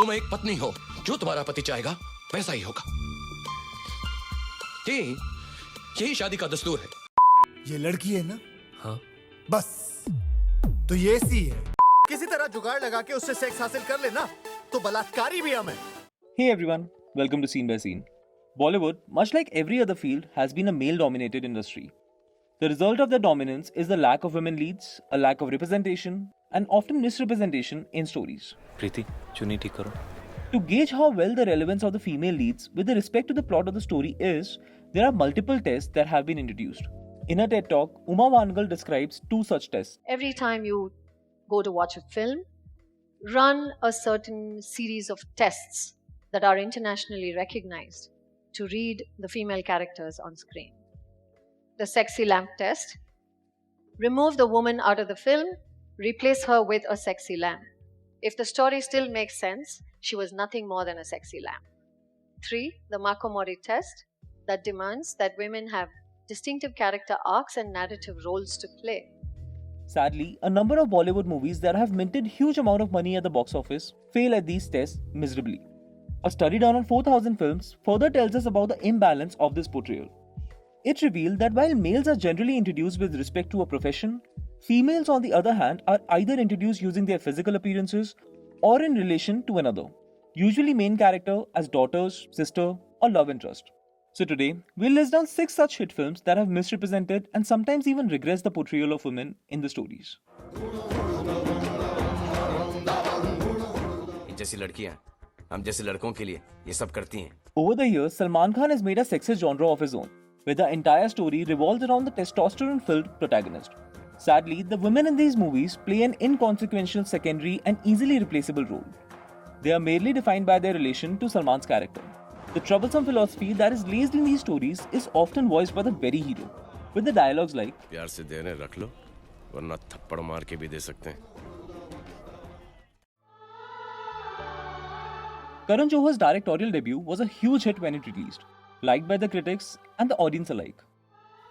तुम एक पत्नी हो, जो तुम्हारा पति चाहेगा वैसा ही होगा। यही शादी का दस्तूर है। ये लड़की है ना? हाँ। बस तो ये सी है। किसी तरह जुगाड़ लगा के उससे सेक्स हासिल कर लेना तो बलात्कारी भी हम हैं। Hey everyone, welcome to Scene by Scene. Bollywood, much like every other field, has been a male-dominated industry. The result of that dominance is the lack of women leads, a lack of representation, and often misrepresentation in stories. प्रीति, चुन्नी ठीक करो. To gauge how well the relevance of the female leads with respect to the plot of the story is, there are multiple tests that have been introduced. In a TED Talk, Uma Vangal describes two such tests. Every time you go to watch a film, run a certain series of tests that are internationally recognized to read the female characters on screen. The sexy lamp test. Remove the woman out of the film, replace her with a sexy lamp. If the story still makes sense, she was nothing more than a sexy lamp. 3. The Makomori test, that demands that women have distinctive character arcs and narrative roles to play. Sadly, a number of Bollywood movies that have minted huge amount of money at the box office fail at these tests miserably. A study done on 4,000 films further tells us about the imbalance of this portrayal. It revealed that while males are generally introduced with respect to a profession, females on the other hand are either introduced using their physical appearances or in relation to another, usually main character as daughters, sister, or love interest. So today, we'll list down 6 such hit films that have misrepresented and sometimes even regressed the portrayal of women in the stories. जैसी लड़कियां हम जैसे लड़कों के लिए ये सब करती हैं। Over the years, Salman Khan has made a sexist genre of his own, where the entire story revolves around the testosterone-filled protagonist. Sadly, the women in these movies play an inconsequential secondary and easily replaceable role. They are merely defined by their relation to Salman's character. The troublesome philosophy that is laced in these stories is often voiced by the very hero, with the dialogues like, प्यार से देने रख लो, वरना थप्पड़ मार के भी दे सकते हैं। Karan Johar's directorial debut was a huge hit when it released, liked by the critics and the audience alike.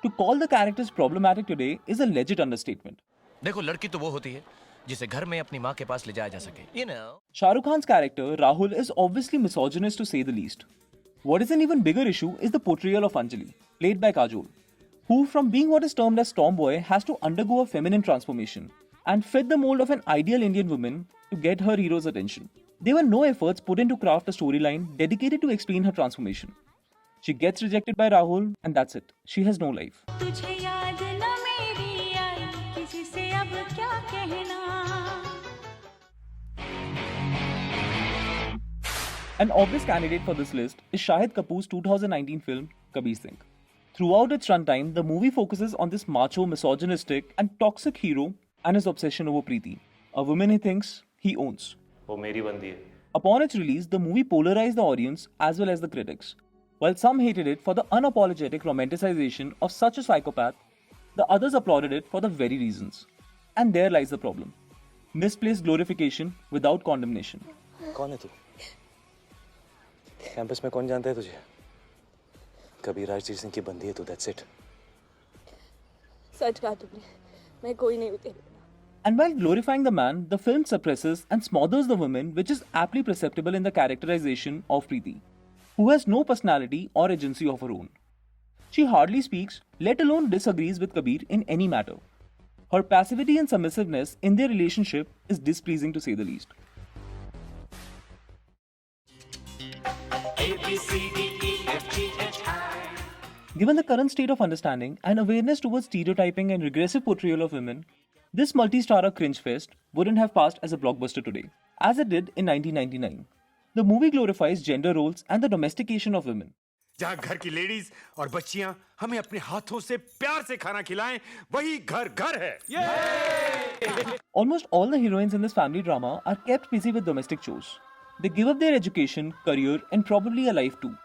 To call the characters problematic today is a legit understatement. देखो लड़की तो वो होती है जिसे घर में अपनी माँ के पास ले जाया जा सके. You know. Shah Rukh Khan's character Rahul is obviously misogynist to say the least. What is an even bigger issue is the portrayal of Anjali, played by Kajol, who from being what is termed as tomboy has to undergo a feminine transformation and fit the mold of an ideal Indian woman to get her hero's attention. There were no efforts put in to craft a storyline dedicated to explain her transformation. She gets rejected by Rahul and that's it. She has no life. An obvious candidate for this list is Shahid Kapoor's 2019 film Kabir Singh. Throughout its runtime, the movie focuses on this macho, misogynistic, and toxic hero and his obsession over Preeti, a woman he thinks he owns. वो मेरी बंदी है. Upon its release, the movie polarized the audience as well as the critics. While some hated it for the unapologetic romanticization of such a psychopath, the others applauded it for the very reasons. And there lies the problem. Misplaced glorification without condemnation. कौन है तू? Campus में कौन जानता है तुझे? कबीर राजजीत सिंह की बंदी है तू, that's it. सच कहा तुमने, मैं कोई नहीं हूँ तेरे बिना. And while glorifying the man, the film suppresses and smothers the woman, which is aptly perceptible in the characterization of Preeti, who has no personality or agency of her own. She hardly speaks, let alone disagrees with Kabir in any matter. Her passivity and submissiveness in their relationship is displeasing to say the least. Given the current state of understanding and awareness towards stereotyping and regressive portrayal of women, this multi-starrer cringe fest wouldn't have passed as a blockbuster today, as it did in 1999. The movie glorifies gender roles and the domestication of women. जहाँ घर की ladies और बच्चियाँ हमें अपने हाथों से प्यार से खाना खिलाएं, वही घर घर है. Almost all the heroines in this family drama are kept busy with domestic chores. They give up their education, career, and probably a life too,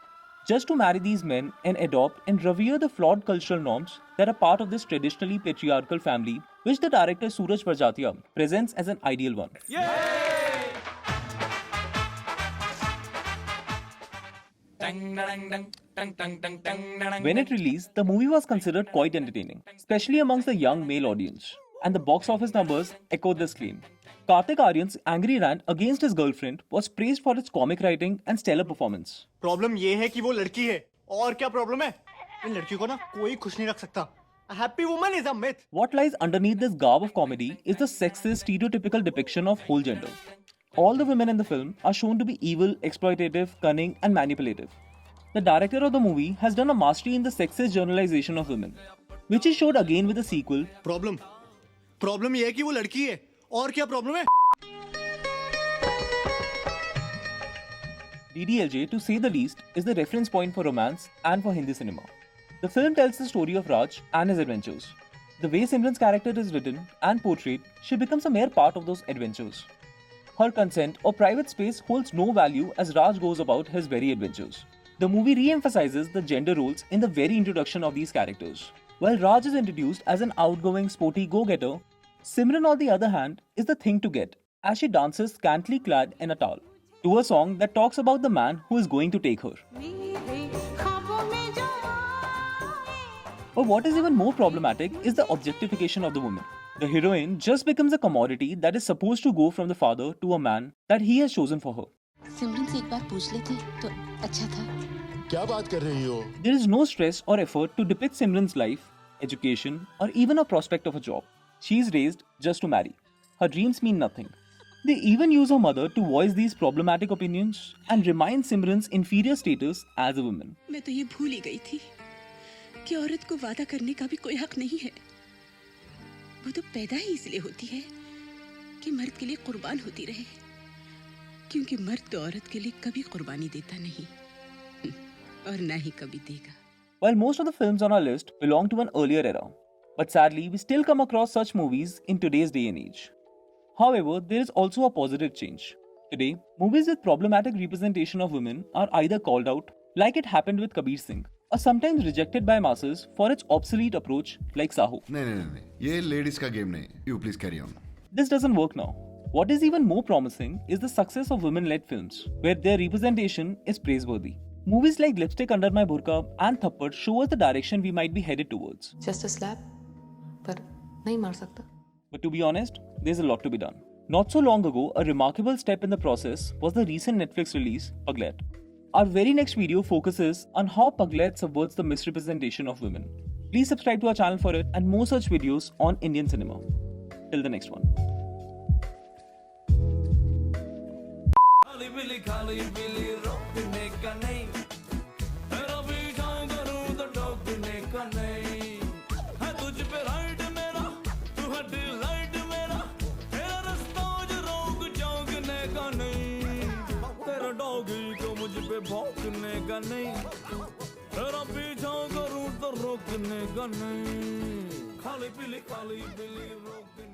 just to marry these men and adopt and revere the flawed cultural norms that are part of this traditionally patriarchal family, which the director Suraj Parjatia presents as an ideal one. When it released, the movie was considered quite entertaining, especially amongst the young male audience, and the box office numbers echoed this claim. Kartik Aaryan's angry rant against his girlfriend was praised for its comic writing and stellar performance. Problem ये है कि वो लड़की है और क्या problem है इन लड़कियों को ना कोई खुश नहीं रख सकता A happy woman is a myth. What lies underneath this garb of comedy is the sexist, stereotypical depiction of whole gender. All the women in the film are shown to be evil, exploitative, cunning, and manipulative. The director of the movie has done a mastery in the sexist generalization of women, which is showed again with the sequel. Problem ये है कि वो लड़की है और क्या problem है DDLJ, to say the least, is the reference point for romance and for Hindi cinema. The film tells the story of Raj and his adventures. The way Simran's character is written and portrayed, she becomes a mere part of those adventures. Her consent or private space holds no value as Raj goes about his very adventures. The movie re-emphasizes the gender roles in the very introduction of these characters. While Raj is introduced as an outgoing, sporty go-getter, Simran, on the other hand, is the thing to get, as she dances scantily clad in a towel, to a song that talks about the man who is going to take her. But what is even more problematic is the objectification of the woman. The heroine just becomes a commodity that is supposed to go from the father to a man that he has chosen for her. सिमरन से एक बार पूछ लेते तो अच्छा था। क्या बात कर रही हो? There is no stress or effort to depict Simran's life, education, or even a prospect of a job. She is raised just to marry. Her dreams mean nothing. They even use her mother to voice these problematic opinions and remind Simran's inferior status as a woman. मैं तो ये भूल ही गई थी कि औरत को वादा करने का भी कोई हक नहीं है। वो तो पैदा ही इसलिए होती है कि मर्द के लिए कुर्बान होती रहे, क्योंकि मर्द तो औरत के लिए कभी कुर्बानी देता नहीं और ना ही कभी देगा। While most of the films on our list belong to an earlier era, but sadly we still come across such movies in today's day and age. However, there is also a positive change. Today, movies with problematic representation of women are either called out, like it happened with Kabir Singh, or sometimes rejected by masses for its obsolete approach, like Saho. नहीं, ये ladies का game नहीं. You please carry on. This doesn't work now. What is even more promising is the success of women-led films, where their representation is praiseworthy. Movies like Lipstick Under My Burqa and Thappad show us the direction we might be headed towards. Just a slap, पर नहीं मार सकता। But to be honest, there's a lot to be done. Not so long ago, a remarkable step in the process was the recent Netflix release, Paglet. Our very next video focuses on how Paglet subverts the misrepresentation of women. Please subscribe to our channel for it and more such videos on Indian cinema. Till the next one. भौंकने का नहीं, तेरा पीछा करूं तो रोकने का नहीं, खाली पीली रोकने